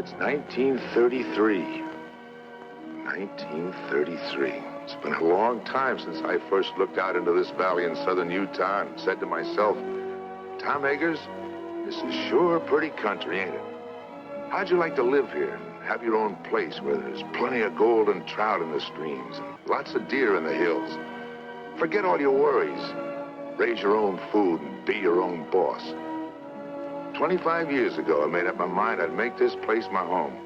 It's 1933. 1933. It's been a long time since I first looked out into this valley in southern Utah and said to myself, Tom Eggers, this is sure a pretty country, ain't it? How'd you like to live here and have your own place where there's plenty of gold and trout in the streams and lots of deer in the hills? Forget all your worries. Raise your own food and be your own boss. 25 years ago, I made up my mind I'd make this place my home.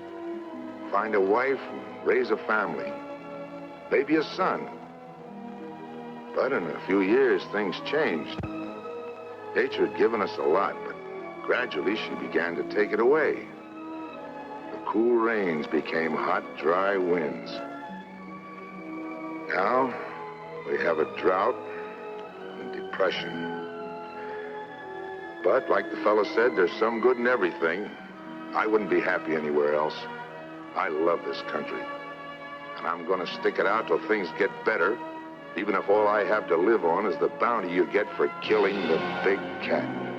Find a wife and raise a family. Maybe a son. But in a few years, things changed. Nature had given us a lot, but gradually she began to take it away. The cool rains became hot, dry winds. Now, we have a drought and depression. But, like the fellow said, there's some good in everything. I wouldn't be happy anywhere else. I love this country. And I'm gonna stick it out till things get better, even if all I have to live on is the bounty you get for killing the big cat.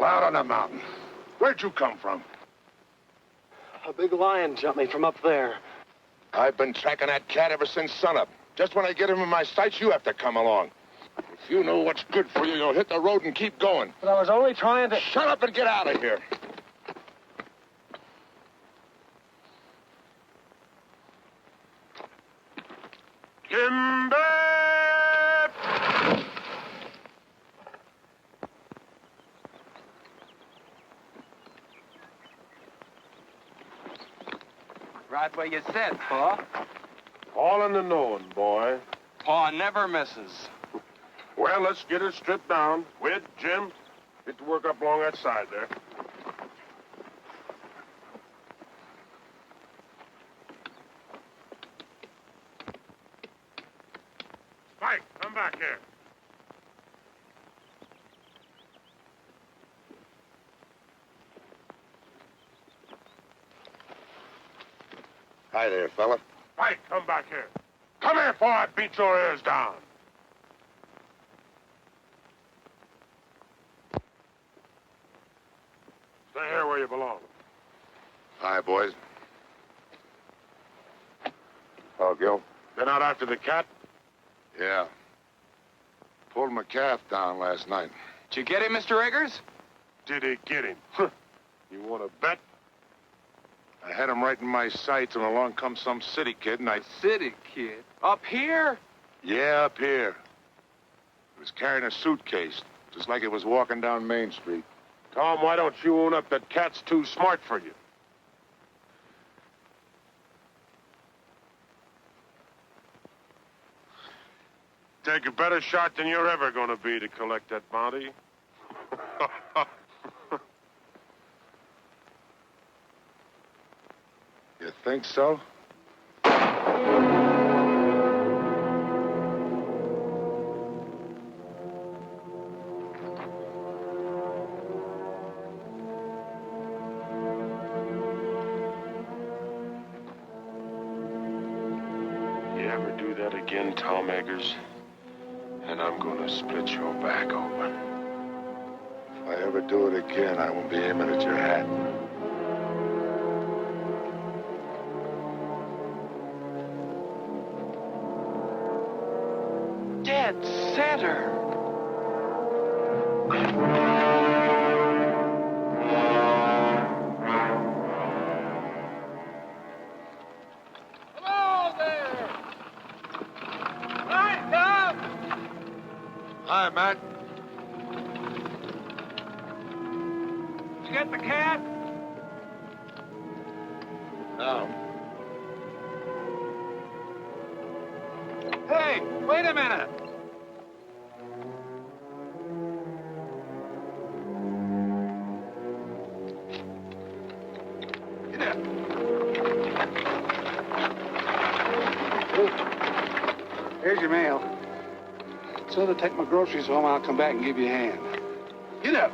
people out on the mountain. Where'd you come from? A big lion jumped me from up there. I've been tracking that cat ever since sunup. Just when I get him in my sights, you have to come along. If you know what's good for you, you'll hit the road and keep going. But I was only trying to... Shut up and get out of here. Kimber! Right where you said, Pa. All in the knowing, boy. Pa never misses. Well, let's get her stripped down. Whit, Jim, get to work up along that side there. Spike, come back here. Hi there, fella. Spike, come back here. Come here before I beat your ears down. Stay here where you belong. Hi, boys. Oh, Gil? Been out after the cat? Yeah. Pulled my calf down last night. Did you get him, Mr. Eggers? Did he get him? You want to bet? I had him right in my sights, and along comes some city kid, and I... City kid? Up here? Yeah, up here. He was carrying a suitcase, just like it was walking down Main Street. Tom, why don't you own up that cat's too smart for you? Take a better shot than you're ever going to be to collect that bounty. You think so? You ever do that again, Tom Eggers, and I'm gonna split your back open. If I ever do it again, I won't be aiming at your hat. Dead center. Hello there! Hi, Tom! Hi, Matt. Did you get the cat? No. Hey, wait a minute! Here's your mail. So to take my groceries home, I'll come back and give you a hand. Get up.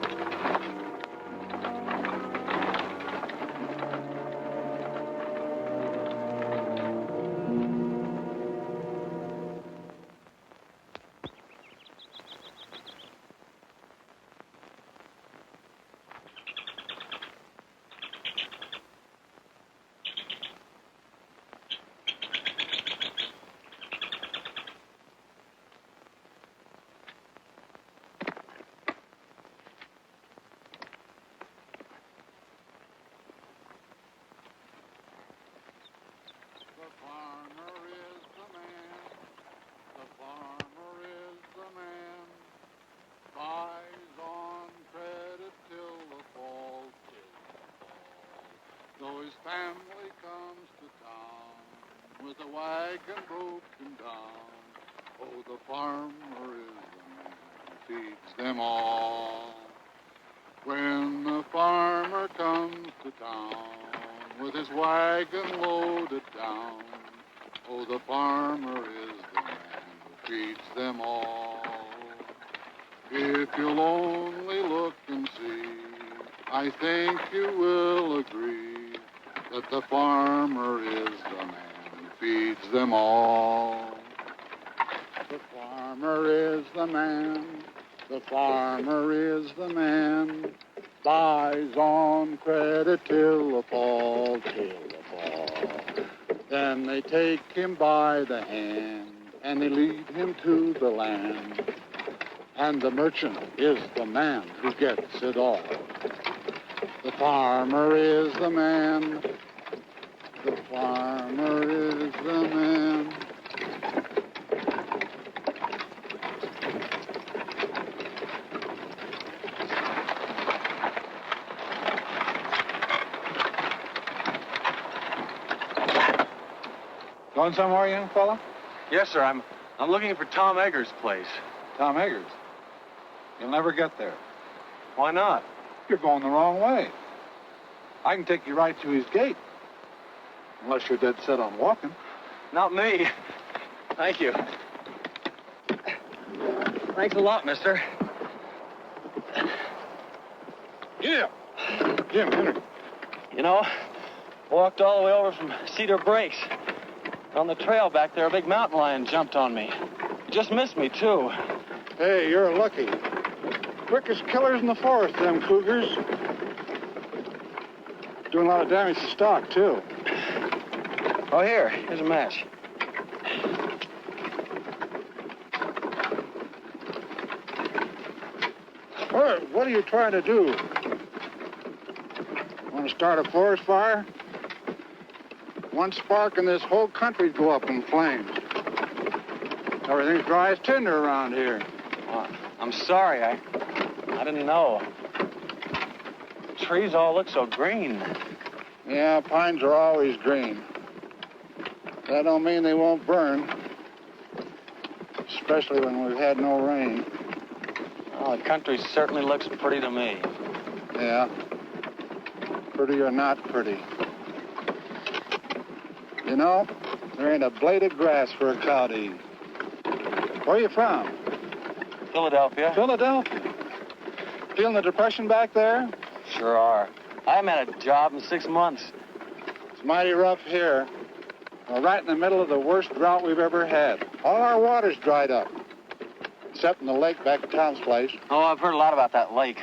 Family comes to town with a wagon broken down. Oh, the farmer is the man who feeds them all. When the farmer comes to town with his wagon loaded down, oh, the farmer is the man who feeds them all. If you'll only look and see, I think you will agree that the farmer is the man who feeds them all. The farmer is the man, the farmer is the man buys on credit till the fall, till the fall. Then they take him by the hand and they lead him to the land. And the merchant is the man who gets it all. The farmer is the man. The farmer is the man. Going somewhere, young fella? Yes, sir. I'm looking for Tom Eggers' place. Tom Eggers. You'll never get there. Why not? You're going the wrong way. I can take you right to his gate. Unless you're dead set on walking. Not me. Thank you. Thanks a lot, mister. Jim! Jim, Henry. You know, walked all the way over from Cedar Breaks. On the trail back there, a big mountain lion jumped on me. He just missed me, too. Hey, you're lucky. Quickest killers in the forest, them cougars. Doing a lot of damage to stock, too. Oh, here's a match. What are you trying to do? Want to start a forest fire? One spark and this whole country'd go up in flames. Everything's dry as tinder around here. Well, I'm sorry. I didn't know. The trees all look so green. Yeah, pines are always green. That don't mean they won't burn. Especially when we've had no rain. Oh, the country certainly looks pretty to me. Yeah. Pretty or not pretty. You know, there ain't a blade of grass for a cow to eat. Where are you from? Philadelphia? Philadelphia. Feeling the depression back there? Sure are. I haven't had a job in 6 months. It's mighty rough here. We're right in the middle of the worst drought we've ever had. All our water's dried up. Except in the lake back at Tom's place. Oh, I've heard a lot about that lake.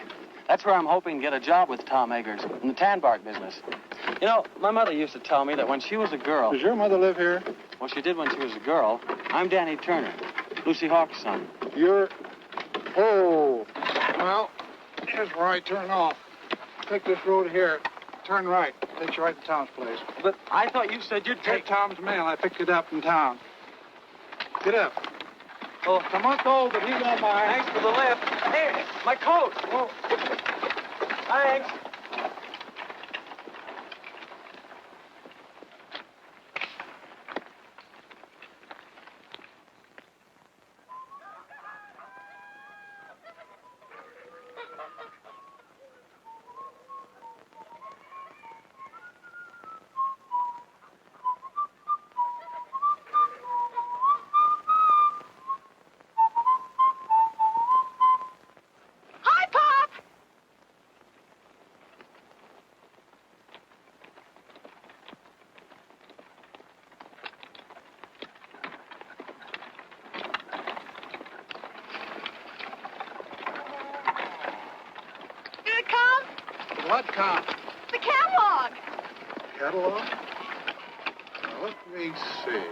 That's where I'm hoping to get a job with Tom Eggers in the tan bark business. You know, my mother used to tell me that when she was a girl... Does your mother live here? Well, she did when she was a girl. I'm Danny Turner, Lucy Hawk's son. You're... Oh. Well, here's where I turn off. Take this road here. Turn right. Takes you right to Tom's place. But I thought you said you'd Take take... Tom's mail. I picked it up in town. Get up. Oh, It's a month old, but he won't mind. thanks for the lift. Hey, my coat. Oh. Thanks. Hi, Pop! Here it comes. What count? The catalog. Catalog? Now, let me see.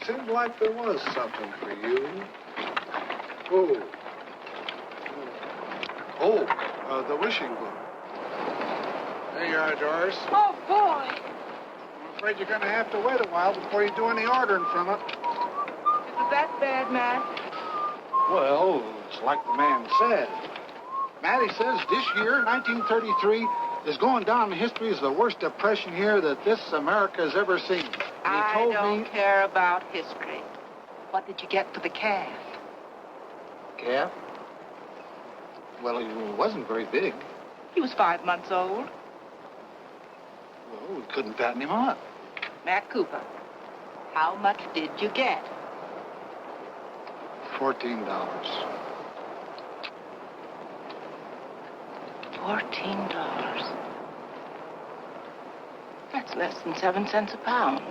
Seems like there was something for you. Oh. Oh, the wishing book. There you are, Doris. Oh, boy. I'm afraid you're going to have to wait a while before you do any ordering from it. Is it that bad, Matt? Well, it's like the man said. Matty says this year, 1933, is going down in history as the worst depression year that this America has ever seen. And I he told don't me... care about history. What did you get for the calf? Calf? Well, he wasn't very big. He was 5 months old. Well, we couldn't fatten him up. Matt Cooper, how much did you get? $14. $14. That's less than 7 cents a pound.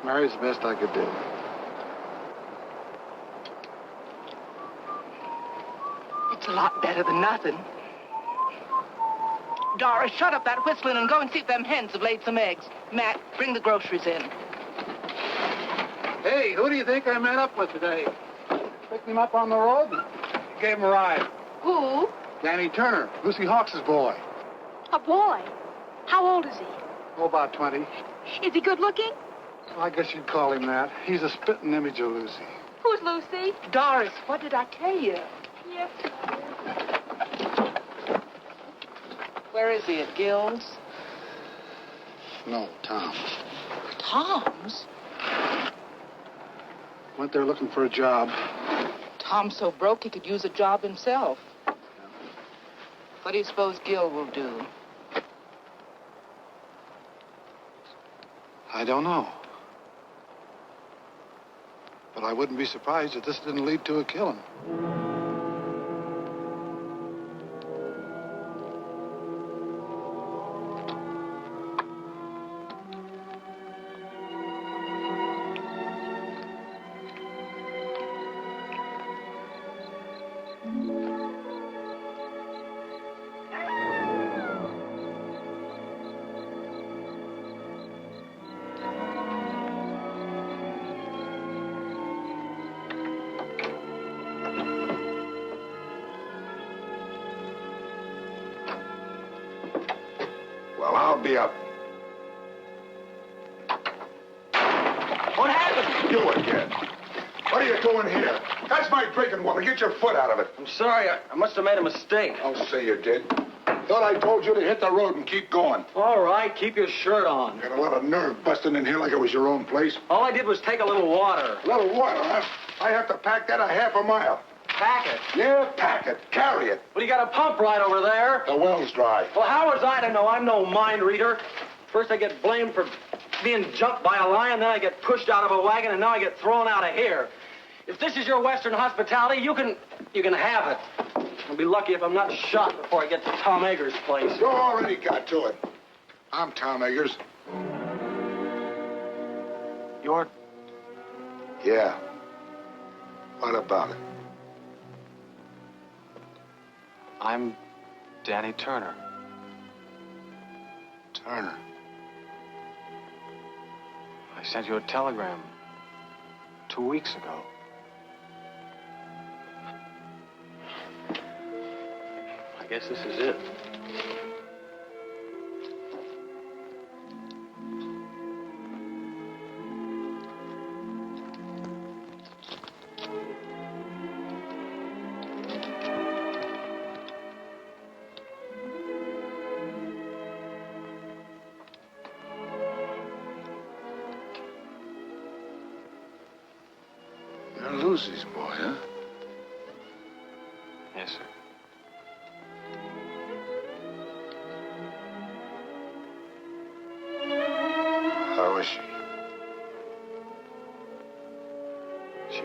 Mary's the best I could do. a lot better than nothing. Doris, shut up that whistling and go and see if them hens have laid some eggs. Matt, bring the groceries in. Hey, who do you think I met up with today? Picked him up on the road and gave him a ride. Who? Danny Turner, Lucy Hawks' boy. A boy. How old is he? Oh, about 20. Is he good looking? Well, I guess you'd call him that. He's a spitting image of Lucy. Who's Lucy? Doris, what did I tell you? Yes. Where is he, at Gill's? No, Tom. Tom's? Went there looking for a job. Tom's so broke he could use a job himself. What do you suppose Gill will do? I don't know. But I wouldn't be surprised if this didn't lead to a killing. Well, I'll be up. What happened? You again. What are you doing here? That's my drinking water. Get your foot out of it. I'm sorry. I must have made a mistake. I'll say you did. Thought I told you to hit the road and keep going. All right, keep your shirt on. Got a lot of nerve busting in here like it was your own place. All I did was take a little water. A little water, huh? I have to pack that a half a mile. Pack it. Yeah, pack it. Carry it. Well, you got a pump right over there. The well's dry. Well, how was I to know? I'm no mind reader. First I get blamed for being jumped by a lion, then I get pushed out of a wagon, and now I get thrown out of here. If this is your Western hospitality, you can have it. I'll be lucky if I'm not shot before I get to Tom Eggers' place. You already got to it. I'm Tom Eggers. You're... Yeah. What about it? I'm Danny Turner. Turner. I sent you a telegram 2 weeks ago. I guess this is it. You're Lucy's boy, huh? Yes, sir. How is she? She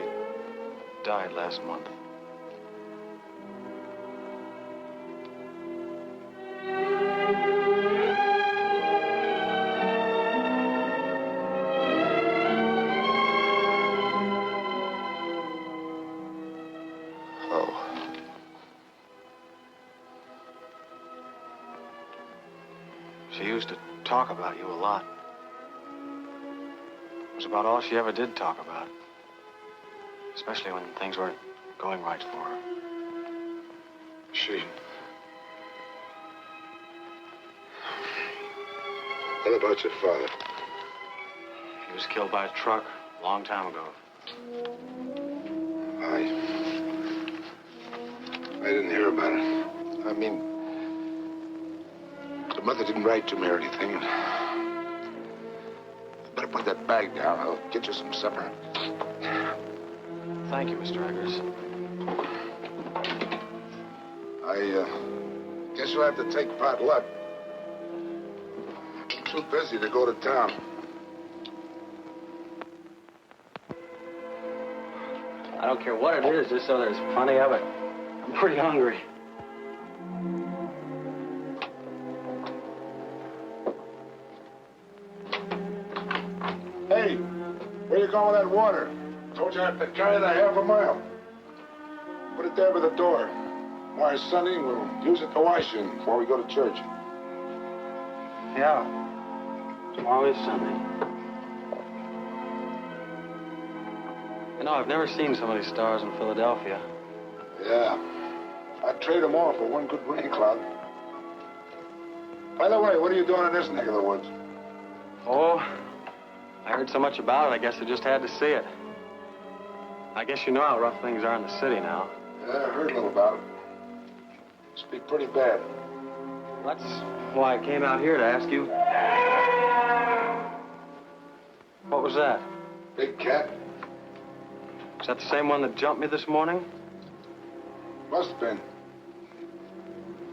died last month. Oh. She used to talk about you a lot. It was about all she ever did talk about. Especially when things weren't going right for her. She. What about your father? He was killed by a truck a long time ago. I didn't hear about it. I mean, the mother didn't write to me or anything. Better put that bag down. I'll get you some supper. Thank you, Mr. Eggers. I guess you'll have to take pot luck. I'm too busy to go to town. I don't care what it is, just so there's plenty of it. I'm pretty hungry. Hey, where you going with that water? Told you I have to carry that half a mile. Put it there by the door. Tomorrow's Sunday, we'll use it to wash in before we go to church. Yeah. Tomorrow is Sunday. You know, I've never seen so many stars in Philadelphia. Yeah. I'd trade them all for one good rain cloud. By the way, what are you doing in this neck of the woods? Oh, I heard so much about it, I guess I just had to see it. I guess you know how rough things are in the city now. Yeah, I heard a little about it. Must be pretty bad. That's why I came out here to ask you. What was that? Big cat? Is that the same one that jumped me this morning? Must have been.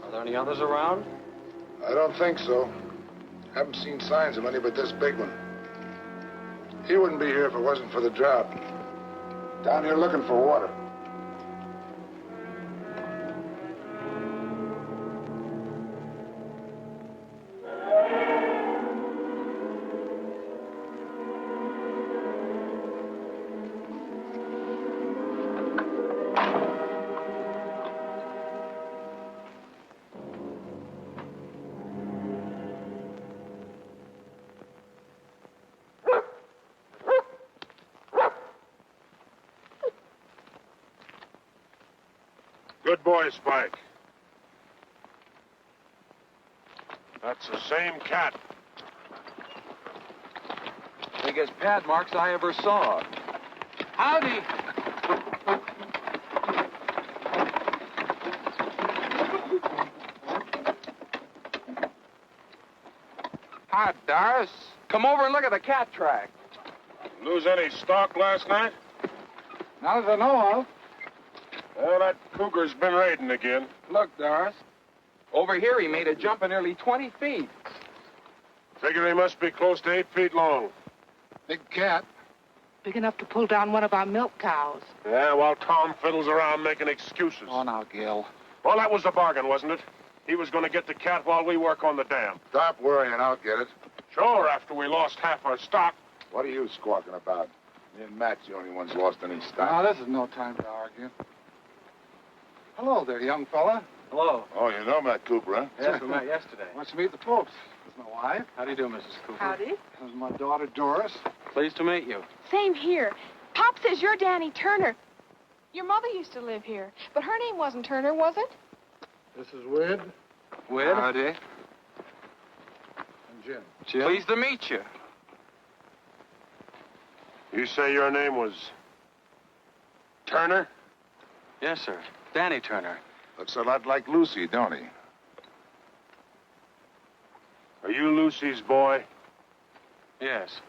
Are there any others around? I don't think so. Haven't seen signs of any but this big one. He wouldn't be here if it wasn't for the drought. Down here looking for water. Good boy, Spike. That's the same cat. Biggest pad marks I ever saw. Howdy. Hi, Doris. Come over and look at the cat track. Lose any stock last night? Not as I know of. Well, that cougar's been raiding again. Look, Doris. Over here, he made a jump of nearly 20 feet. Figure he must be close to 8 feet long. Big cat. Big enough to pull down one of our milk cows. Yeah, while Tom fiddles around making excuses. Oh, now, Gil. Well, that was the bargain, wasn't it? He was going to get the cat while we work on the dam. Stop worrying, I'll get it. Sure, after we lost half our stock. What are you squawking about? Me and Matt's the only ones lost any stock. Now, this is no time to argue. Hello there, young fella. Hello. Oh, you know Matt Cooper, huh? Yes, we met yesterday. Wants to meet the folks. This is my wife. How do you do, Mrs. Cooper? Howdy. This is my daughter, Doris. Pleased to meet you. Same here. Pop says you're Danny Turner. Your mother used to live here, but her name wasn't Turner, was it? This is Wid Wid? Howdy. and Jim. Jim? Pleased to meet you. You say your name was Turner? Yes, sir. Danny Turner. Looks a lot like Lucy, don't he? Are you Lucy's boy? Yes.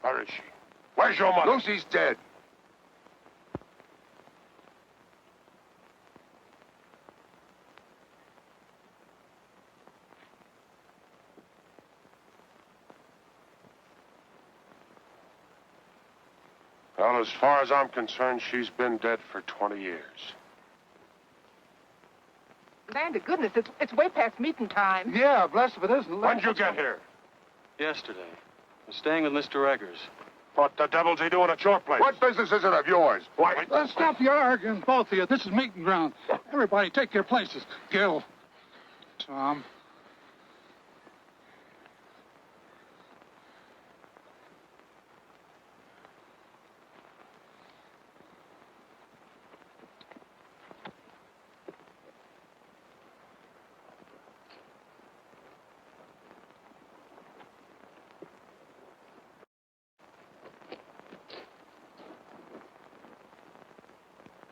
Where is she? Where's your mother? Lucy's dead. Well, as far as I'm concerned, she's been dead for 20 years. Land of goodness, it's way past meeting time. Yeah, bless if it isn't. When'd you get here? Yesterday. I'm staying with Mr. Eggers. What the devil's he doing at your place? What business is it of yours? Why? Let's stop your arguing, both of you. This is meeting ground. Everybody take your places. Gil. Tom.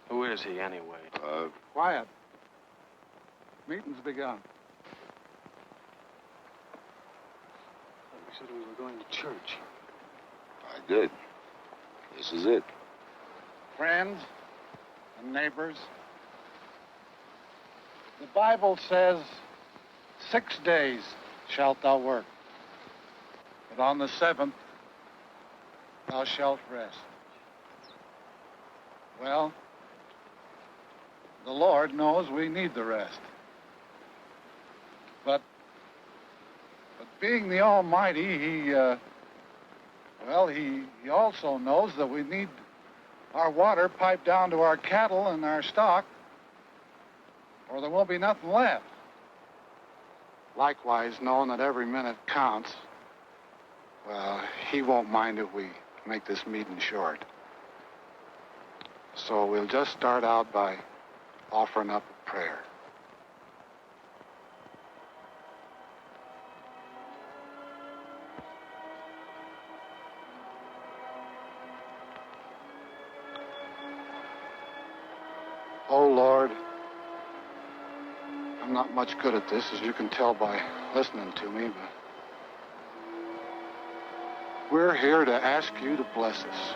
Who is he, anyway? Quiet. Meeting's begun. You said we were going to church. I did. This is it. Friends and neighbors, the Bible says, 6 days shalt thou work, but on the 7th thou shalt rest. Well, the Lord knows we need the rest. But being the Almighty, He also knows that we need our water piped down to our cattle and our stock or there won't be nothing left. Likewise, knowing that every minute counts, well, he won't mind if we make this meeting short. So we'll just start out by offering up a prayer. Oh, Lord, I'm not much good at this, as you can tell by listening to me, but we're here to ask you to bless us,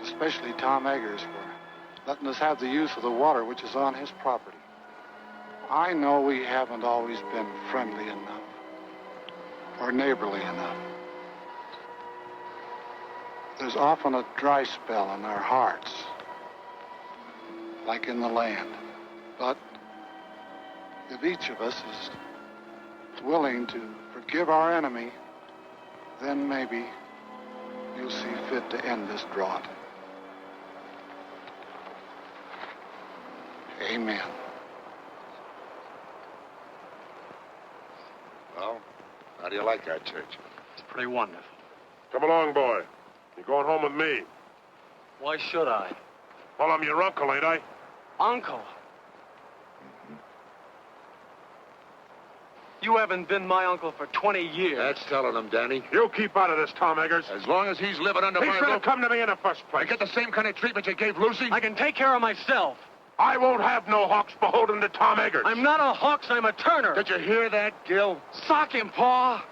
especially Tom Eggers for letting us have the use of the water which is on his property. I know we haven't always been friendly enough or neighborly enough. There's often a dry spell in our hearts, like in the land. But if each of us is willing to forgive our enemy, then maybe you'll see fit to end this drought. Amen. Well, how do you like our church? It's pretty wonderful. Come along, boy. You're going home with me. Why should I? Well, I'm your uncle, ain't I? Uncle? You haven't been my uncle for 20 years. That's telling him, Danny. You keep out of this, Tom Eggers. As long as he's living under He my should have roof, come to me in the first I place. get the same kind of treatment you gave Lucy. I can take care of myself. I won't have no hawks beholden to Tom Eggers. I'm not a Hawks, I'm a Turner. Did you hear that, Gil? Sock him, Pa.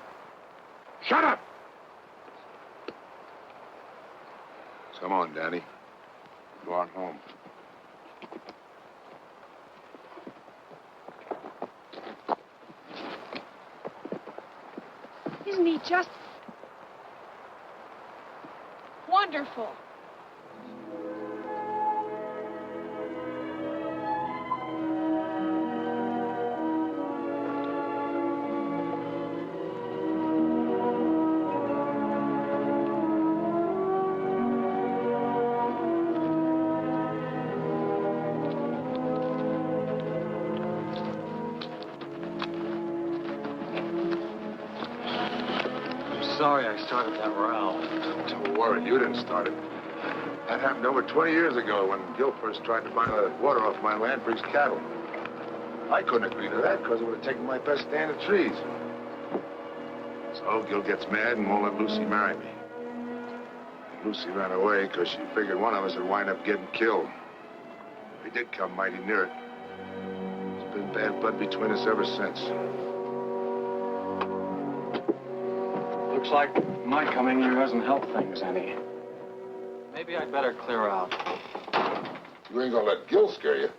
Shut up! Come on, Danny. Go on home. Isn't he just wonderful? Sorry I started that row. Don't worry, you didn't start it. That happened over 20 years ago when Gil first tried to buy the water off my land for his cattle. I couldn't agree to that because it would have taken my best stand of trees. So Gil gets mad and won't let Lucy marry me. And Lucy ran away because she figured one of us would wind up getting killed. We did come mighty near it. There's been bad blood between us ever since. Looks like my coming here hasn't helped things any. Maybe I'd better clear out. You ain't gonna let Gil scare you.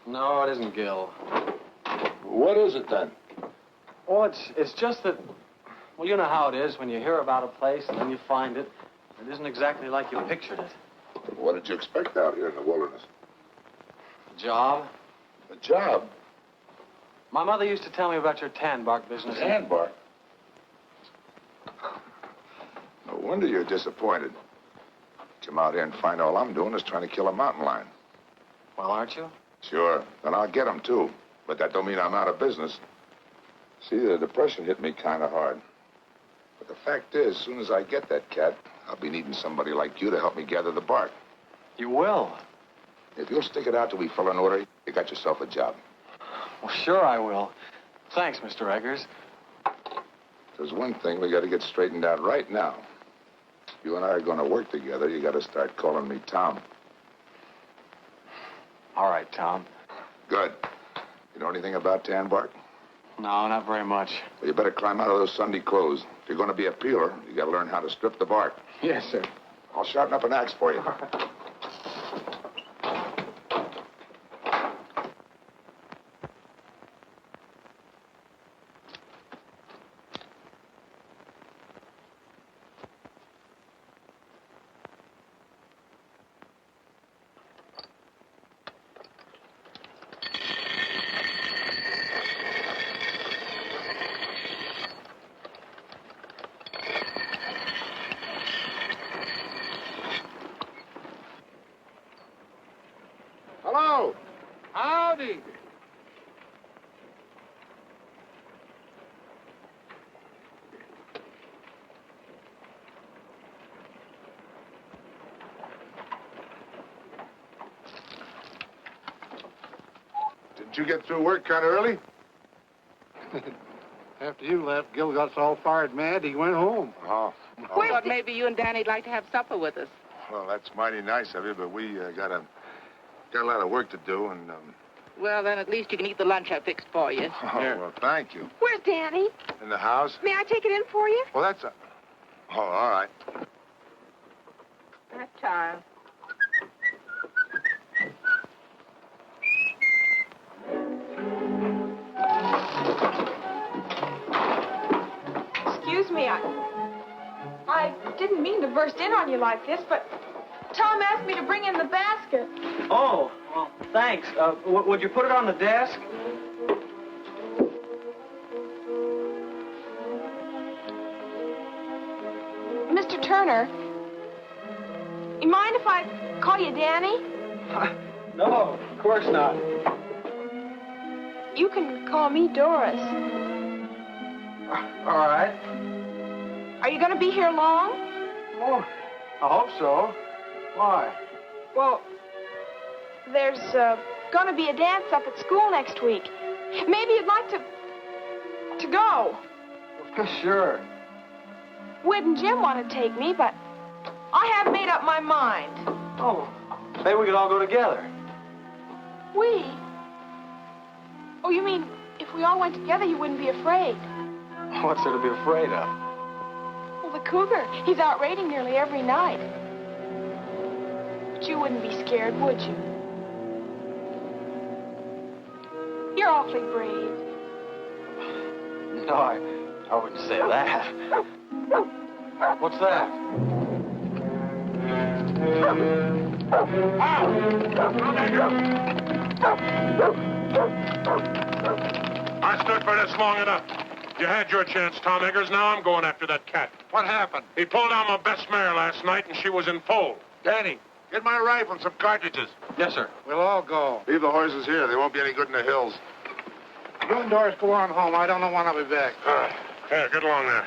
No, it isn't Gil. What is it then? Oh, it's just that, well, you know how it is when you hear about a place and then you find it. It isn't exactly like you pictured it. What did you expect out here in the wilderness? A job? A job? My mother used to tell me about your tan bark business. Sandbar. No wonder you're disappointed. Come out here and find all I'm doing is trying to kill a mountain lion. Well, aren't you? Sure, and I'll get him too. But that don't mean I'm out of business. See, the depression hit me kind of hard. But the fact is, as soon as I get that cat, I'll be needing somebody like you to help me gather the bark. You will? If you'll stick it out till we fill an order, you got yourself a job. Well, sure I will. Thanks, Mr. Eggers. There's one thing we got to get straightened out right now. If you and I are going to work together, you got to start calling me Tom. All right, Tom. Good. You know anything about tan bark? No, not very much. Well, you better climb out of those Sunday clothes. If you're going to be a peeler, you got to learn how to strip the bark. Yes, sir. I'll sharpen up an axe for you. you get through work kind of early? After you left, Gil got so fired mad he went home. Oh. I thought maybe you and Danny'd like to have supper with us. Well, that's mighty nice of you, but we got a lot of work to do, and Well, then at least you can eat the lunch I fixed for you. well, thank you. Where's Danny? In the house? May I take it in for you? Well, that's oh, all right. That time. Excuse me, I didn't mean to burst in on you like this, but Tom asked me to bring in the basket. Oh, well, thanks. Would you put it on the desk? Mr. Turner, you mind if I call you Danny? No, of course not. You can call me Doris. All right. Are you going to be here long? Oh, I hope so. Why? Well, there's going to be a dance up at school next week. Maybe you'd like to go. Sure. Whit and Jim want to take me, but I haven't made up my mind. Oh, maybe we could all go together. We? Oh, you mean if we all went together, you wouldn't be afraid? What's there to be afraid of? Well, the cougar, he's out raiding nearly every night. But you wouldn't be scared, would you? You're awfully brave. No, I wouldn't say that. What's that? I stood for this long enough. You had your chance, Tom Eggers. Now I'm going after that cat. What happened? He pulled down my best mare last night, and she was in foal. Danny, Get my rifle and some cartridges. Yes, sir. we'll all go. Leave the horses here. They won't be any good in the hills. You and Doris go on home. I don't know when I'll be back. Here, get along there.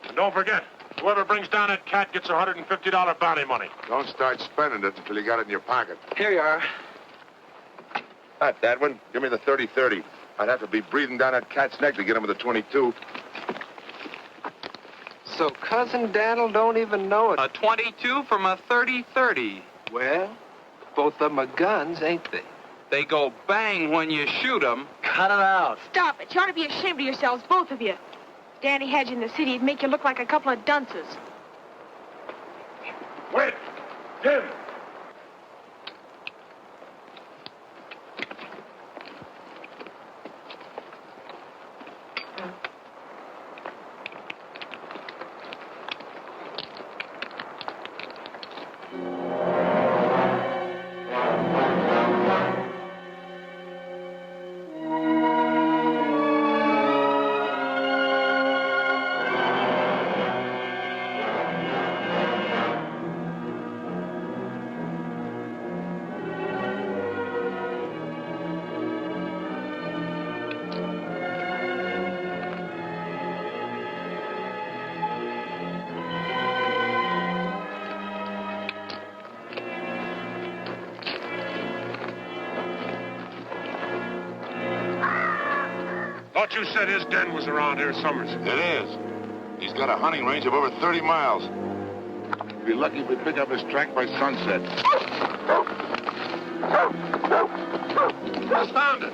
And don't forget, whoever brings down that cat gets a $150 bounty money. Don't start spending it until you got it in your pocket. Here you are. Not that one. Give me the 30-30. I'd have to be breathing down that cat's neck to get him with a 22. So Cousin Daniel don't even know it. A 22 from a 30-30. Well, both of them are guns, ain't they? They go bang when you shoot them. Cut it out. Stop it. You ought to be ashamed of yourselves, both of you. Danny had you in the city. It'd make you look like a couple of dunces. Wait! Jim! Thought you said his den was around here, Summers. It is. He's got a hunting range of over 30 miles. We'll be lucky if we pick up his track by sunset. Found it.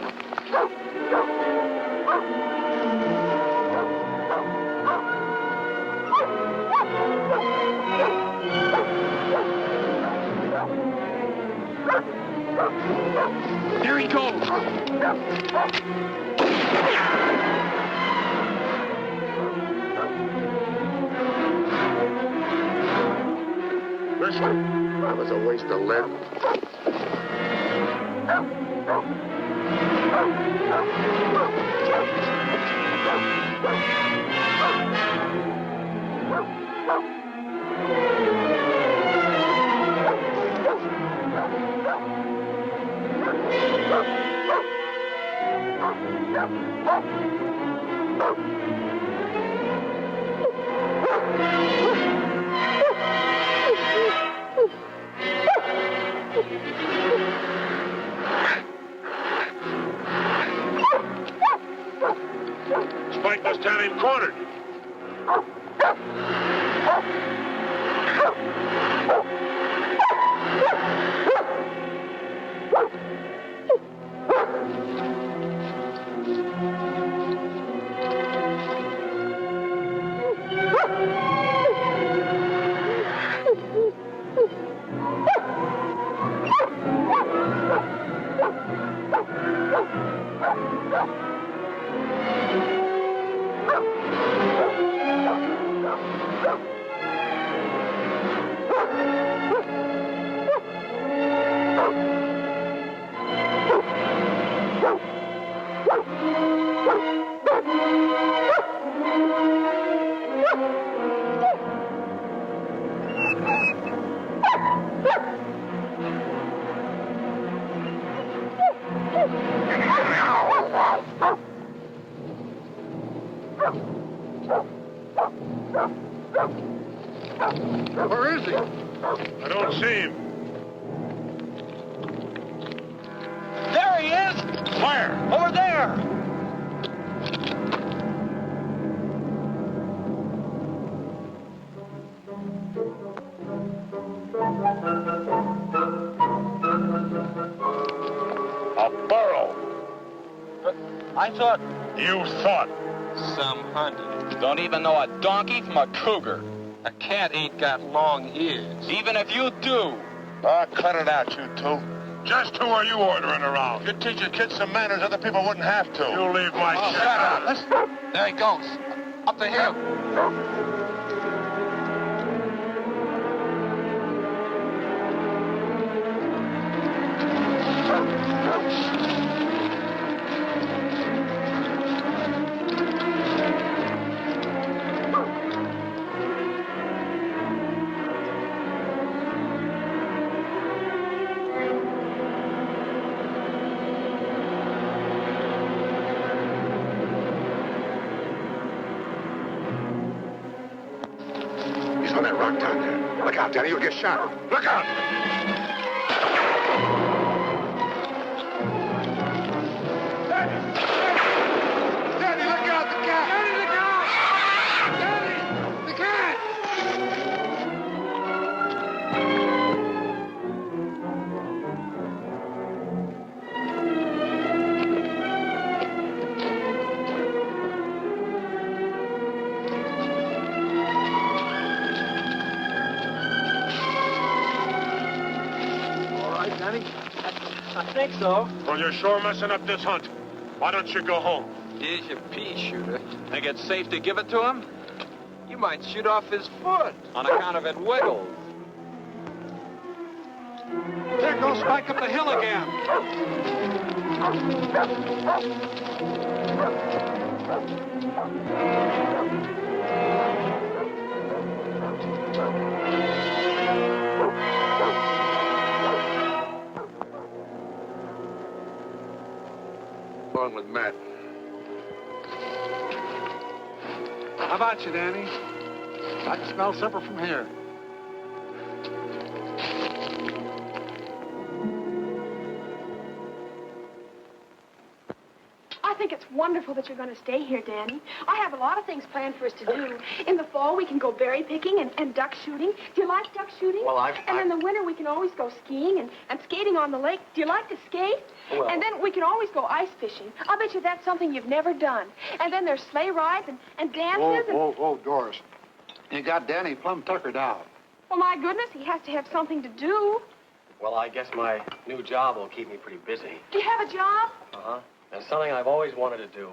There he goes. Listen, that was a waste of lead. got him cornered. Where is he? I don't see him. There he is! Where? Over there! A burro. But I thought... You thought. Some hunting. Don't even know a donkey from a cougar. A cat ain't got long ears. Even if you do. Ah, cut it out, you two. Just who are you ordering around? You teach your kids some manners other people wouldn't have to. You leave my shit out of it. There he goes. Up the hill. He's on that rock down there. Look out, Danny, you'll get shot. Look out! Danny, look out, the cat! Danny, look out! Danny, the cat! All right, Danny. I think so. Well, you're sure messing up this hunt. Why don't you go home? Here's your pea shooter. Think it's safe to give it to him? You might shoot off his foot. On account of it wiggles. There goes Spike up the hill again. Along with Matt. How about you, Danny? I can smell supper from here. I think it's wonderful that you're going to stay here, Danny. I have a lot of things planned for us to do. In the fall, we can go berry picking and duck shooting. Do you like duck shooting? Well, And in the winter, we can always go skiing and skating on the lake. Do you like to skate? Well- And then we can always go ice fishing. I'll bet you that's something you've never done. And then there's sleigh rides and dances. Whoa, Doris. You got Danny plumb tuckered out. Well, my goodness, he has to have something to do. Well, I guess my new job will keep me pretty busy. Do you have a job? Uh-huh. It's something I've always wanted to do.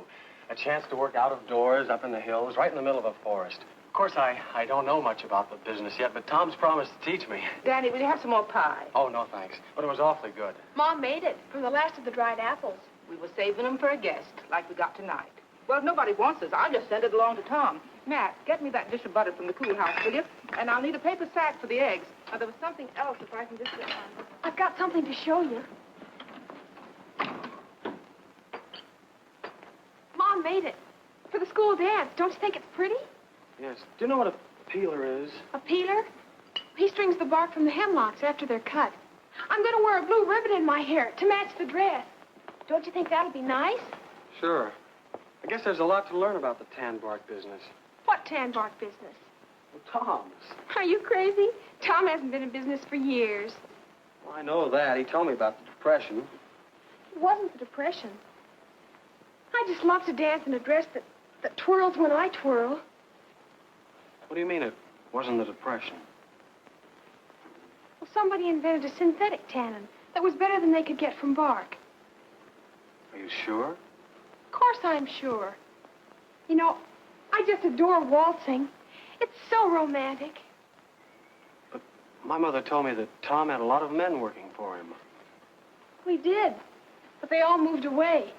A chance to work out of doors, up in the hills, right in the middle of a forest. Of course, I don't know much about the business yet, but Tom's promised to teach me. Danny, will you have some more pie? Oh, no, thanks. But it was awfully good. Mom made it from the last of the dried apples. We were saving them for a guest, like we got tonight. Well, if nobody wants us, I'll just send it along to Tom. Matt, get me that dish of butter from the cool house, will you? And I'll need a paper sack for the eggs. Now, there was something else if I can just get one. I've got something to show you. Mom made it for the school dance. Don't you think it's pretty? Yes. Do you know what a peeler is? A peeler? He strings the bark from the hemlocks after they're cut. I'm going to wear a blue ribbon in my hair to match the dress. Don't you think that'll be nice? Sure. I guess there's a lot to learn about the tan bark business. What tan bark business? Well, Tom's. Are you crazy? Tom hasn't been in business for years. Well, I know that. He told me about the Depression. It wasn't the Depression. I just love to dance in a dress that twirls when I twirl. What do you mean it wasn't the Depression? Well, somebody invented a synthetic tannin that was better than they could get from bark. Are you sure? Of course I'm sure. You know, I just adore waltzing. It's so romantic. But my mother told me that Tom had a lot of men working for him. We did, but they all moved away.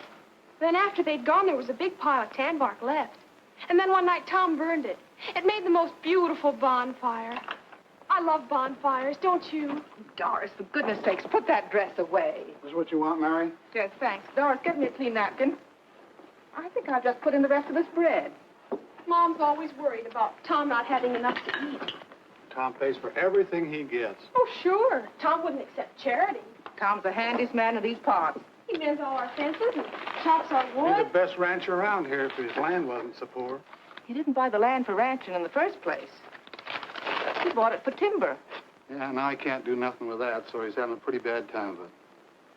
Then after they'd gone, there was a big pile of tan bark left. And then one night, Tom burned it. It made the most beautiful bonfire. I love bonfires, don't you? Doris, for goodness sakes, put that dress away. This what you want, Mary? Yes, thanks. Doris, get me a clean napkin. I think I'll just put in the rest of this bread. Mom's always worried about Tom not having enough to eat. Tom pays for everything he gets. Oh, sure. Tom wouldn't accept charity. Tom's the handiest man in these parts. He mends all our fences and chops our He's wood. the best rancher around here if his land wasn't so poor. He didn't buy the land for ranching in the first place. He bought it for timber. Yeah, now I can't do nothing with that, so he's having a pretty bad time of it.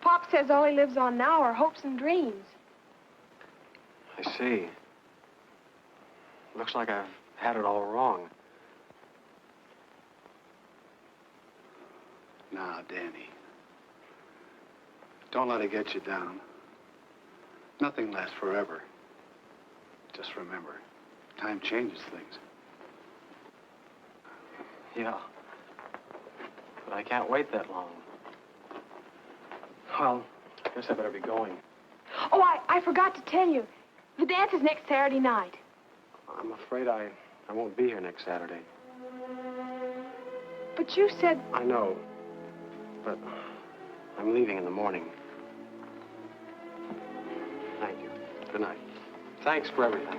Pop says all he lives on now are hopes and dreams. I see. Looks like I've had it all wrong. Now, Danny, don't let it get you down. Nothing lasts forever. Just remember, time changes things. Yeah. But I can't wait that long. Well, I guess I better be going. Oh, I forgot to tell you. The dance is next Saturday night. I'm afraid I won't be here next Saturday. But you said... I know. But I'm leaving in the morning. Thank you. Good night. Thanks for everything.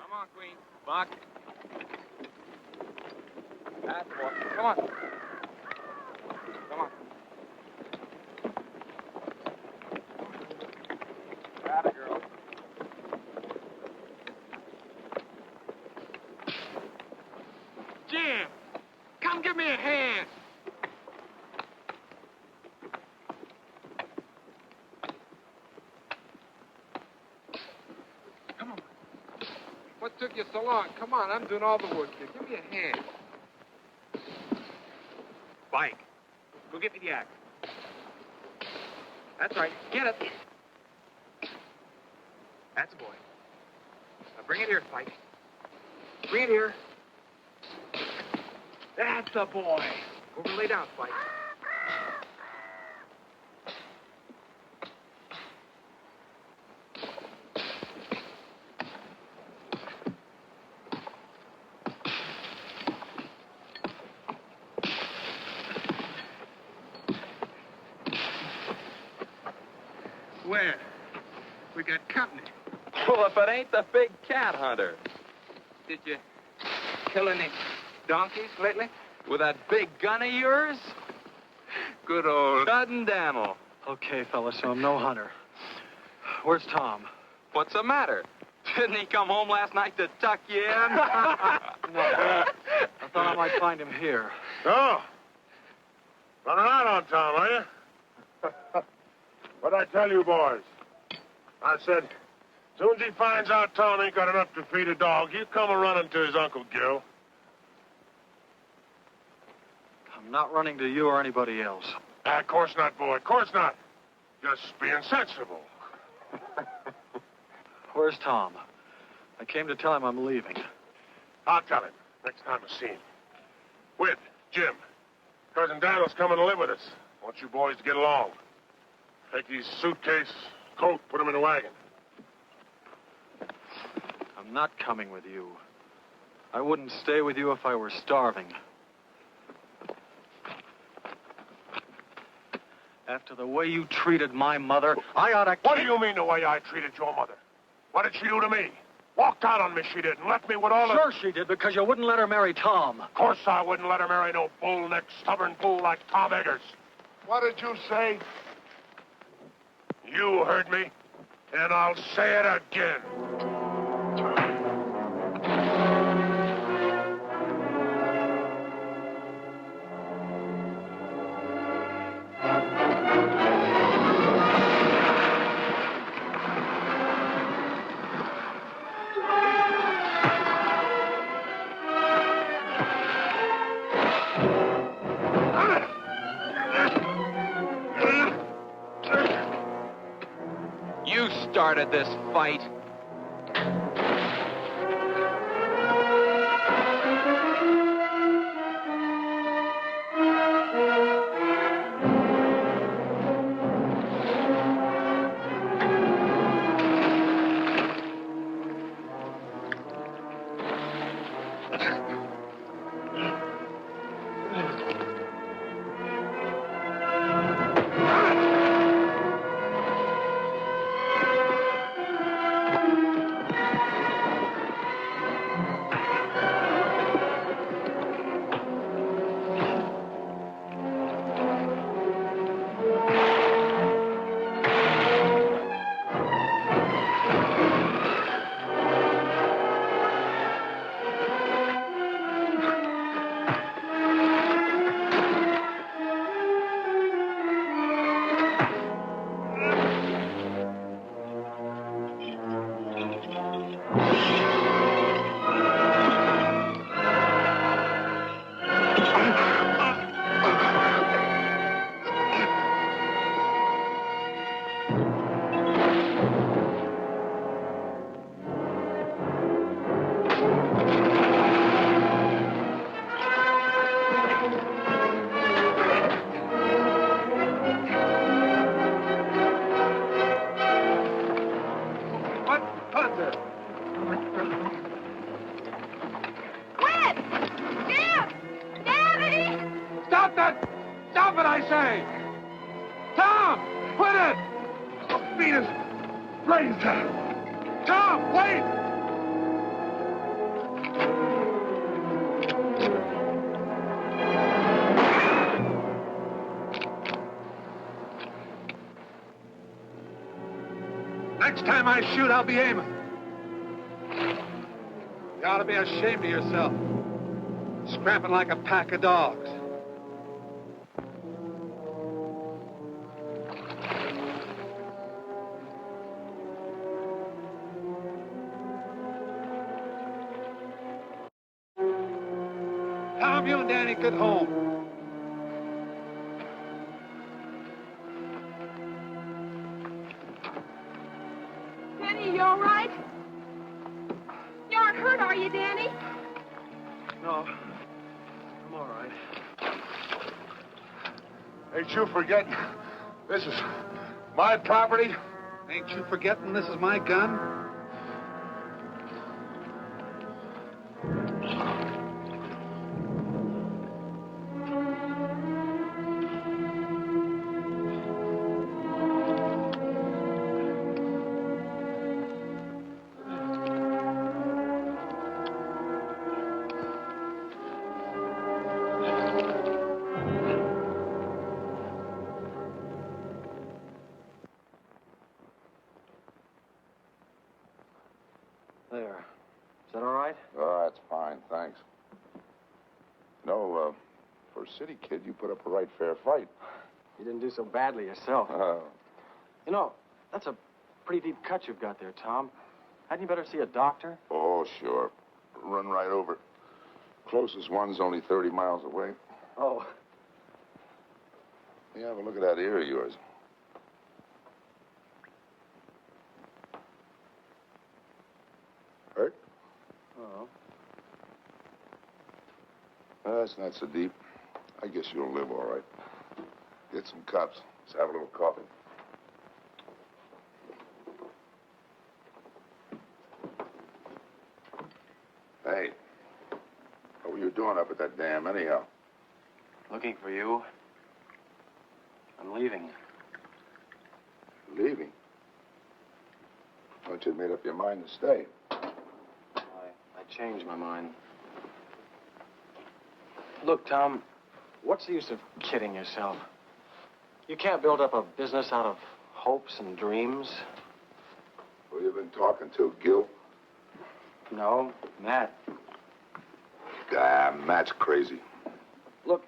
Come on, Queen. Buck. That's boy. Come on. Come on. Grab it, girl. Jim, come give me a hand. Come on. What took you so long? Come on, I'm doing all the work here. Give me a hand. Spike, go get me the axe. That's right. Get it. That's a boy. Now bring it here, Spike. Bring it here. That's a boy. Go over and lay down, Spike. Where? We got company. Well, if it ain't the big cat hunter. Did you kill any donkeys lately? With that big gun of yours? Good old Dud Daniel. Okay, fellas, so I'm no hunter. Where's Tom? What's the matter? Didn't he come home last night to tuck you in? No. I thought I might find him here. Oh. Running out on Tom, are you? What'd I tell you, boys? I said, as soon as he finds out Tom ain't got enough to feed a dog, he'll come a-running to his Uncle Gil. I'm not running to you or anybody else. Of course not, boy. Of course not. Just being sensible. Where's Tom? I came to tell him I'm leaving. I'll tell him next time I see him. Whit, Jim, Cousin Daniel's coming to live with us. I want you boys to get along. Take his suitcase, coat, put him in the wagon. I'm not coming with you. I wouldn't stay with you if I were starving. After the way you treated my mother, I ought to... What do you mean the way I treated your mother? What did she do to me? Walked out on me, she did, and left me with all the... Sure she did, because you wouldn't let her marry Tom. Of course I wouldn't let her marry no bull-necked, stubborn fool like Tom Eggers. What did you say? You heard me, and I'll say it again. You started this fight. Stop that! Stop it, I say! Tom! Quit it! Oh, beat his brains out. Tom, wait! Next time I shoot, I'll be aiming. You ought to be ashamed of yourself. Scrapping like a pack of dogs. Tom, you and Danny, get home. Danny, you all right? You aren't hurt, are you, Danny? No, I'm all right. Ain't you forgetting? This is my property. Ain't you forgetting this is my gun? There. Is that all right? Oh, that's fine, thanks. No, for a city kid, you put up a right fair fight. You didn't do so badly yourself. You know, that's a pretty deep cut you've got there, Tom. Hadn't you better see a doctor? Oh, sure. Run right over. Closest one's only 30 miles away. Oh. Yeah, have a look at that ear of yours. Hurt? Oh. That's not so deep. I guess you'll live all right. Get some cups. Let's have a little coffee. Hey, what were you doing up at that dam anyhow? Looking for you. I I'm leaving. Leaving? Thought you'd made up your mind to stay. I changed my mind. Look, Tom, what's the use of kidding yourself? You can't build up a business out of hopes and dreams. Who you been talking to, Gil? No, Matt. Ah, Matt's crazy. Look,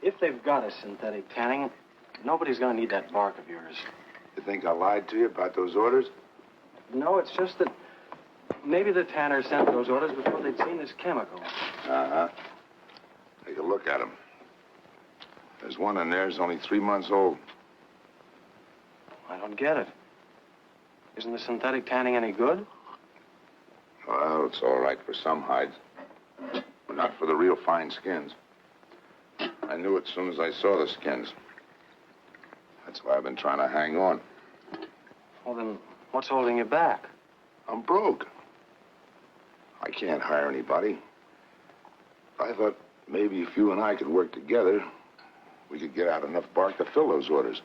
if they've got a synthetic tanning, nobody's gonna need that bark of yours. You think I lied to you about those orders? No, it's just that maybe the tanner sent those orders before they'd seen this chemical. Uh-huh. Take a look at them. There's one in there who's only 3 months old. I don't get it. Isn't the synthetic tanning any good? Well, it's all right for some hides, but not for the real fine skins. I knew it as soon as I saw the skins. That's why I've been trying to hang on. Well, then, what's holding you back? I'm broke. I can't hire anybody. I thought maybe if you and I could work together, we could get out enough bark to fill those orders.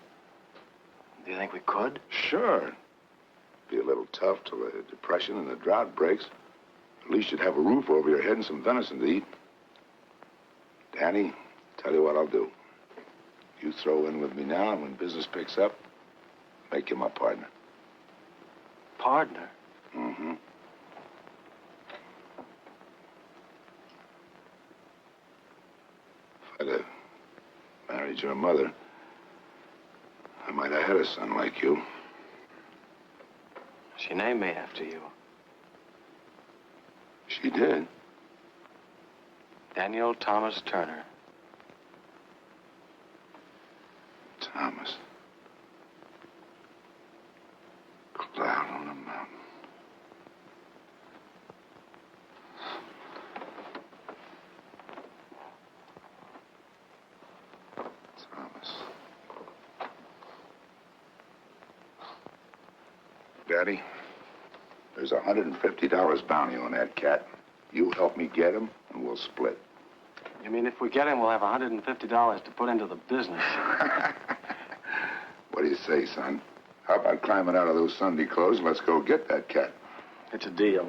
Do you think we could? Sure. Be a little tough till the depression and the drought breaks. At least you'd have a roof over your head and some venison to eat. Danny, tell you what I'll do. You throw in with me now, and when business picks up, make you my partner. Partner? Mm-hmm. If I'd have married your mother, I might have had a son like you. She named me after you. She did. Daniel Thomas Turner. Thomas. Cloud on a mountain. Thomas. Daddy, there's $150 bounty on that cat. You help me get him, and we'll split. You mean if we get him, we'll have $150 to put into the business? What do you say, son? How about climbing out of those Sunday clothes and let's go get that cat? It's a deal.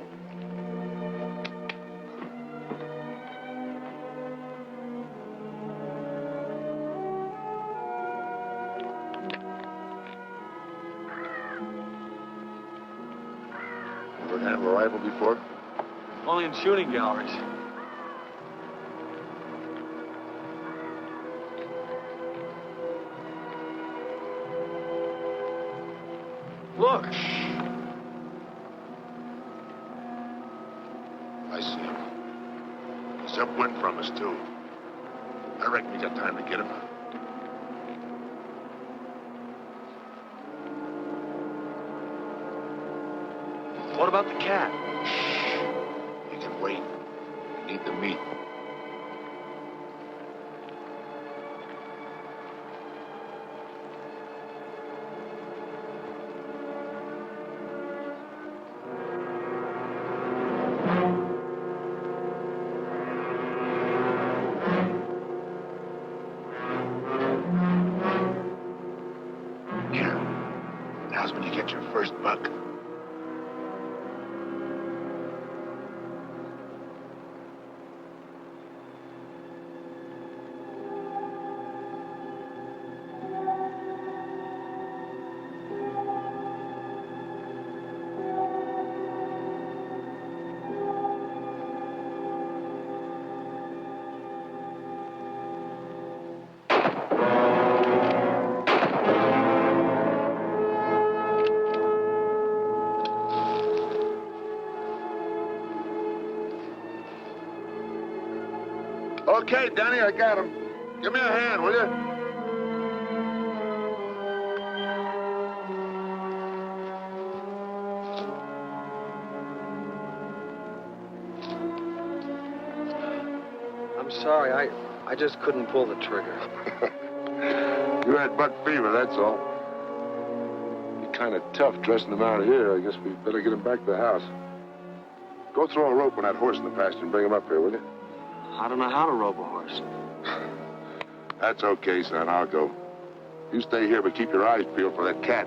Ever handle a rifle before? Only in shooting galleries. Look. I see him. He's upwind from us, too. I reckon we got time to get him. What about the cat? You can wait. We need the meat. Here. Now's when you get your first buck. Okay, Danny, I got him. Give me a hand, will you? I'm sorry, I just couldn't pull the trigger. You had buck fever, that's all. You're kind of tough dressing him out of here. I guess we better get him back to the house. Go throw a rope on that horse in the pasture and bring him up here, will you? I don't know how to rope a horse. That's okay, son. I'll go. You stay here, but keep your eyes peeled for that cat.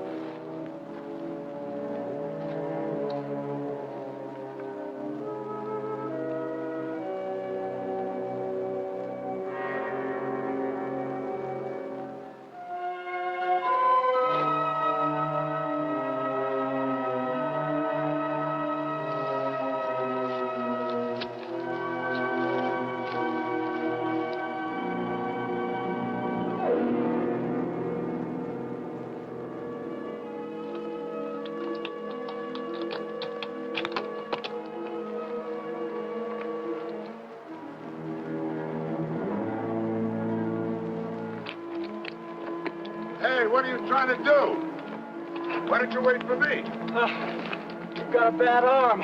Hey, what are you trying to do? Why didn't you wait for me? You've got a bad arm.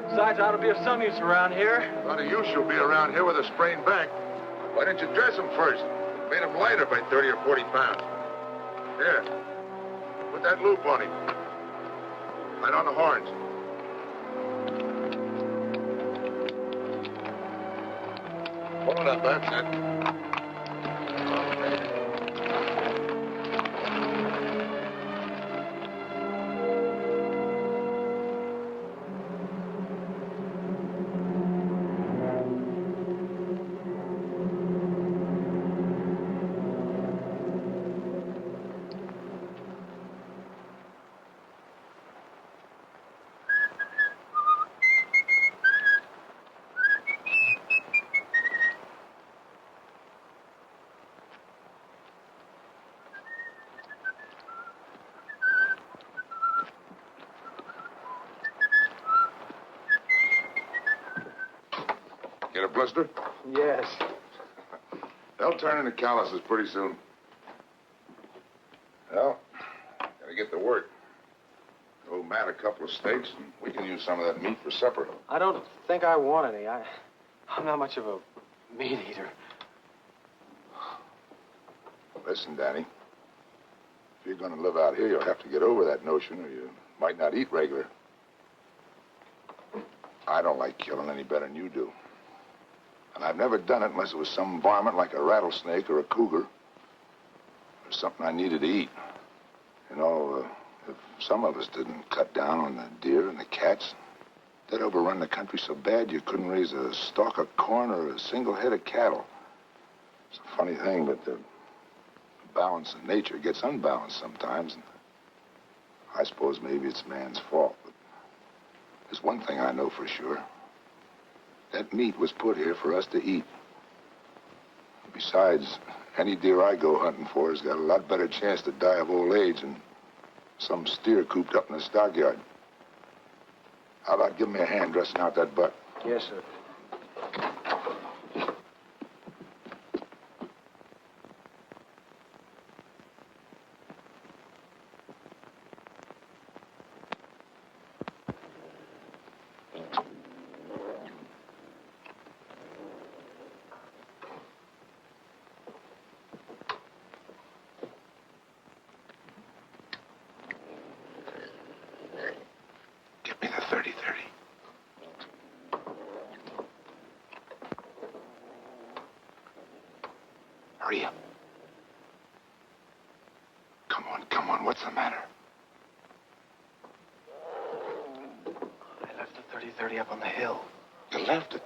Besides, I ought to be of some use around here. A lot of use you'll be around here with a sprained back. Why didn't you dress him first? Made him lighter by 30 or 40 pounds. Here, put that loop on him. Right on the horns. Pull it up, that's it. Get a blister? Yes. They'll turn into calluses pretty soon. Well, gotta get to work. Owe Matt a couple of steaks, and we can use some of that meat for supper. I don't think I want any. I'm not much of a meat eater. Listen, Danny. If you're gonna live out here, you'll have to get over that notion, or you might not eat regular. I don't like killing any better than you do. And I've never done it unless it was some varmint like a rattlesnake or a cougar. Or something I needed to eat. You know, if some of us didn't cut down on the deer and the cats, they'd overrun the country so bad you couldn't raise a stalk of corn or a single head of cattle. It's a funny thing, but the balance in nature gets unbalanced sometimes. And I suppose maybe it's man's fault, but there's one thing I know for sure. That meat was put here for us to eat. Besides, any deer I go hunting for has got a lot better chance to die of old age than some steer cooped up in the stockyard. How about giving me a hand dressing out that butt? Yes, sir. Give me the 30-30. Hurry up. Come on, what's the matter? I left the 30-30 up on the hill. You left it.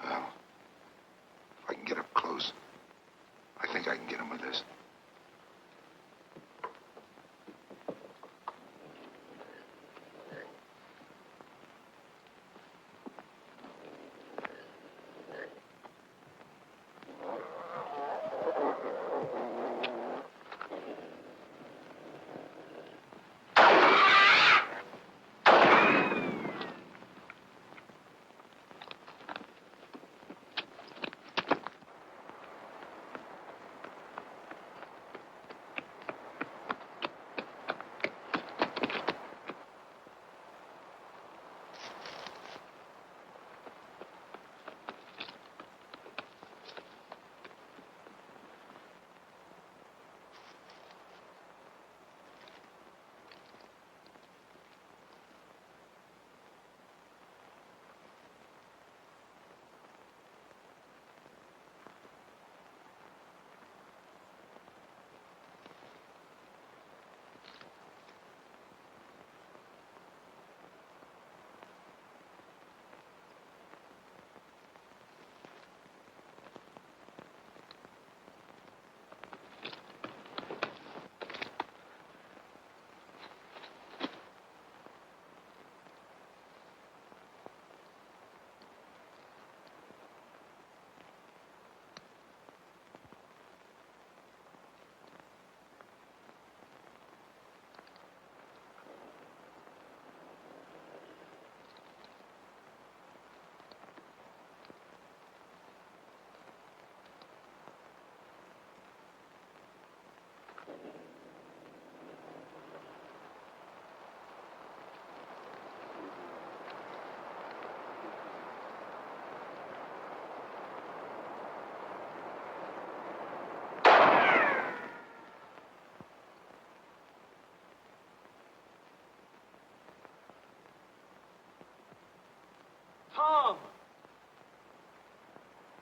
Well, if I can get up close, I think I can get him with this.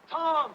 Tom!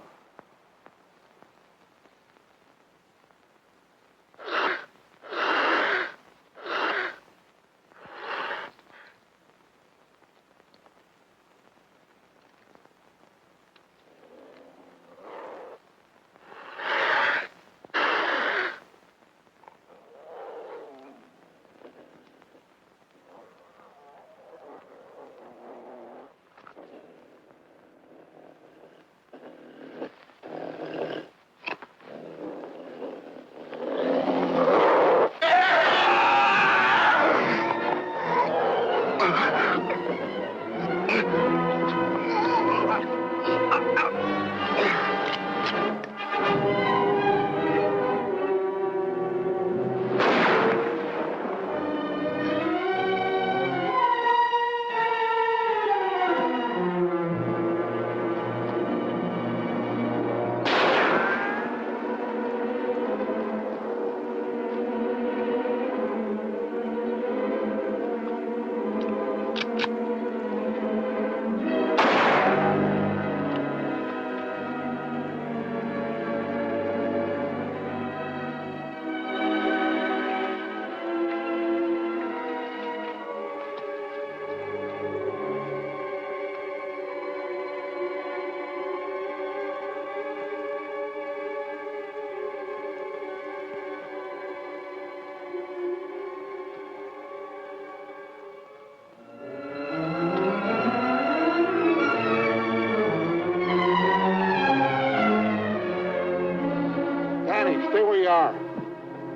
Stay where you are.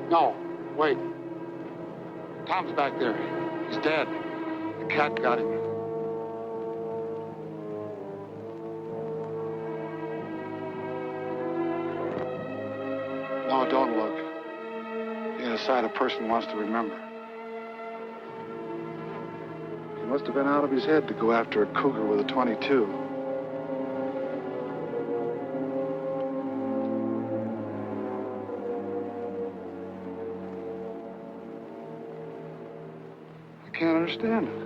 No, wait. Tom's back there. He's dead. The cat got him. No, don't look. The other side a person wants to remember. He must have been out of his head to go after a cougar with a .22. I can't understand it.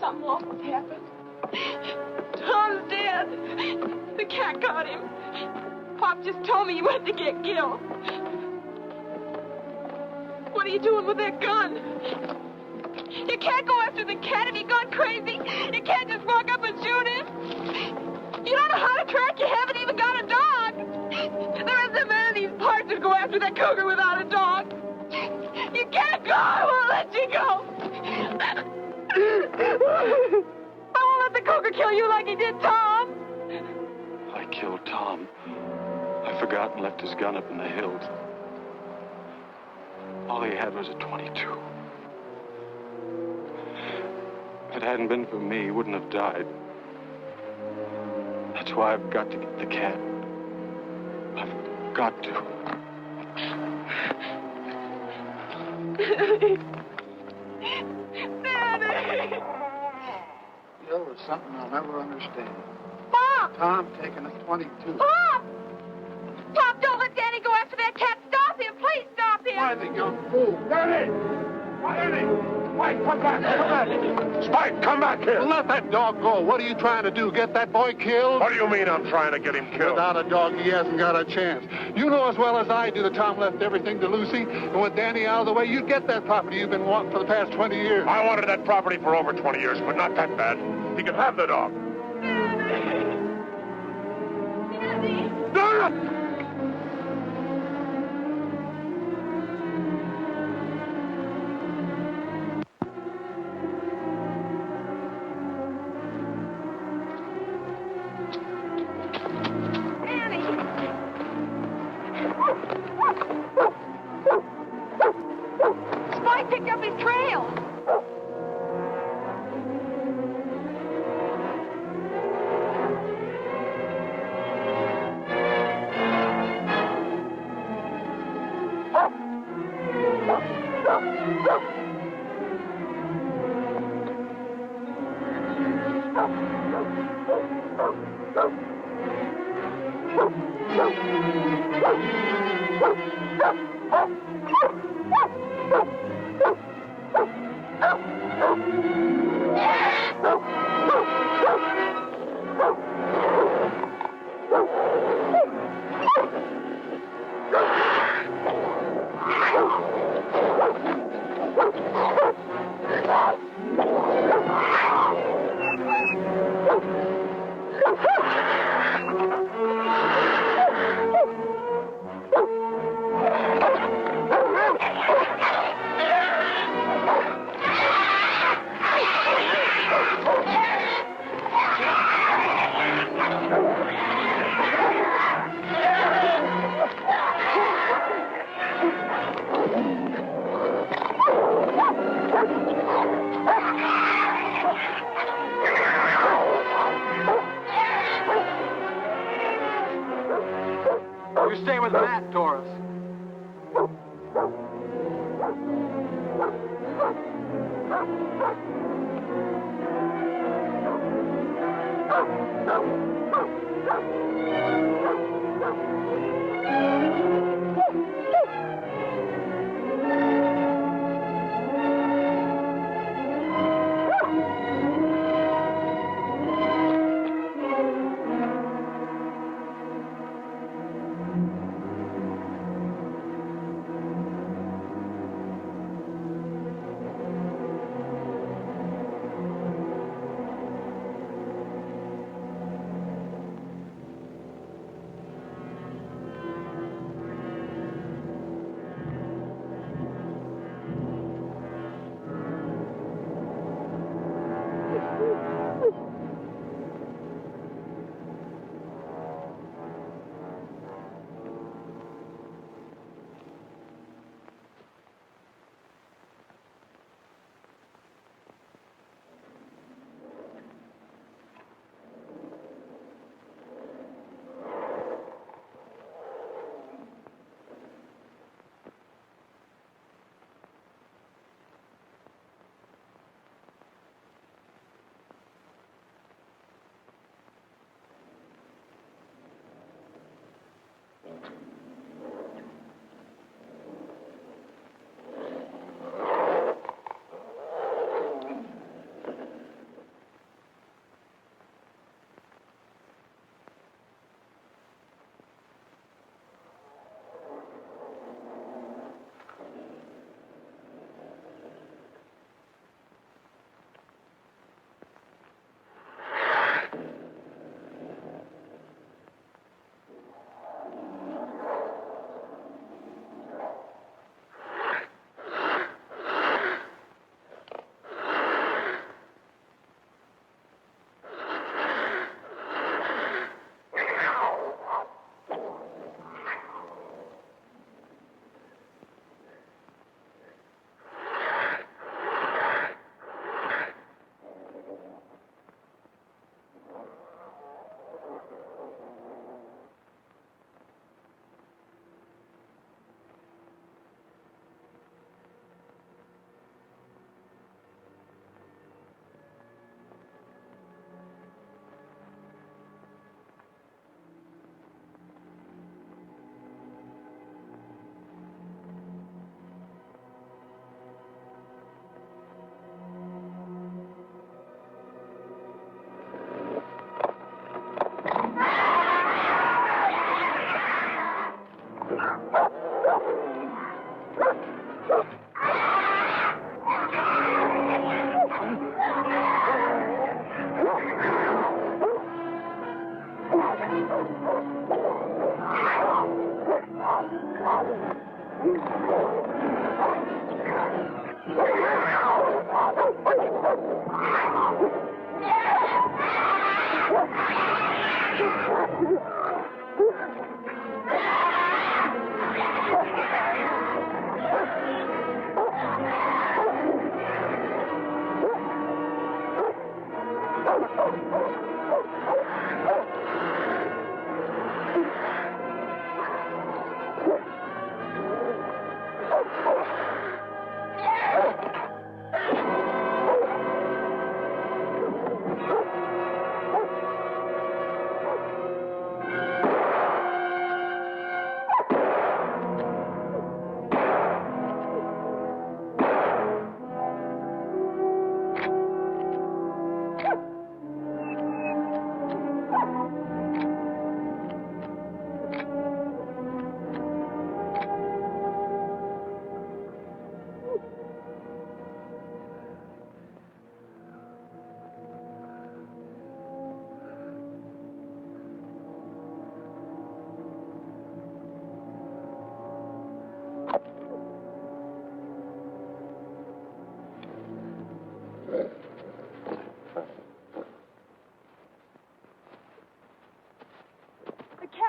Something awful's happened. Tom's dead. The cat got him. Pop just told me he went to get Gil. What are you doing with that gun? You can't go after the cat. Have you gone crazy? You can't just walk up and shoot him. You don't know how to track. You haven't even got a dog. There isn't a man in these parts who'd go after that cougar without a dog. You can't go. I won't let you go. I won't let the cougar kill you like he did Tom. I killed Tom. I forgot and left his gun up in the hills. All he had was a .22. If it hadn't been for me, he wouldn't have died. That's why I've got to get the cat. I've got to. Daddy! Gil, there's something I'll never understand. Pop! Tom taking a .22. Pop! Pop, don't let Danny go after that cat. Stop him. Please stop him. Why, the young fool? Danny! Why, Danny? Spike, come back! Come back! Spike, come back here! Let that dog go. What are you trying to do? Get that boy killed? What do you mean I'm trying to get him killed? Without a dog, he hasn't got a chance. You know as well as I do that Tom left everything to Lucy. And with Danny out of the way, you'd get that property you've been wanting for the past 20 years. I wanted that property for over 20 years, but not that bad. He could have the dog. Cut! Spike picked up his trail. You stay with Matt, Doris.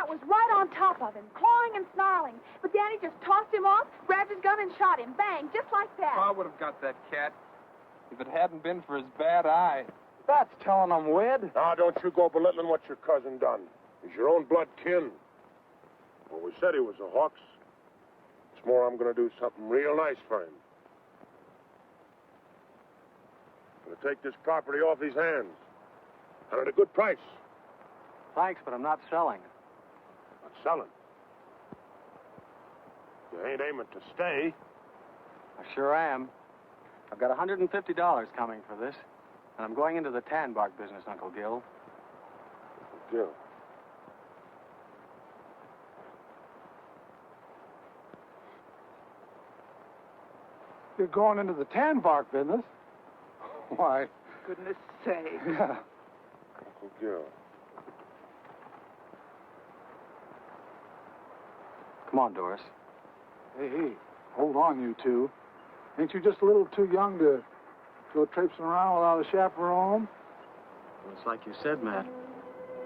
Was right on top of him, clawing and snarling. But Danny just tossed him off, grabbed his gun, and shot him. Bang, just like that. I would have got that cat if it hadn't been for his bad eye. That's telling him, Wed. Now, don't you go belittling what your cousin done. He's your own blood kin. Well, we said he was a Hawks. It's more, I'm going to do something real nice for him. I'm going to take this property off his hands. And at a good price. Thanks, but I'm not selling. Not selling. You ain't aiming to stay. I sure am. I've got $150 coming for this, and I'm going into the tan bark business, Uncle Gil. Gil. You're going into the tan bark business? Why? Goodness sake. Uncle Gil. Come on, Doris. Hey, hold on, you two. Ain't you just a little too young to go traipsing around without a chaperone? Well, it's like you said, Matt.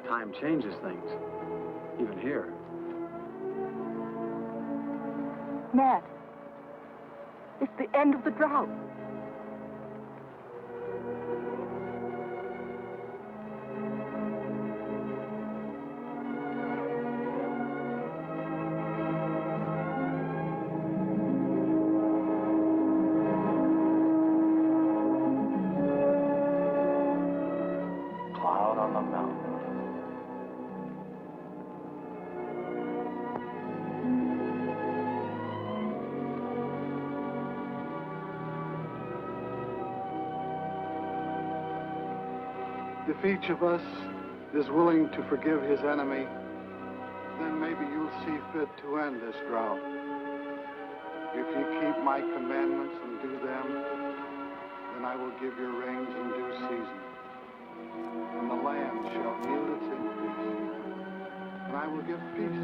Time changes things. Even here. Matt, it's the end of the drought. Cloud on the mountain. If each of us is willing to forgive his enemy, then maybe you'll see fit to end this drought. If you keep my commandments and do them, then I will give you rains in due season, and the land shall yield its increase, and I will give peace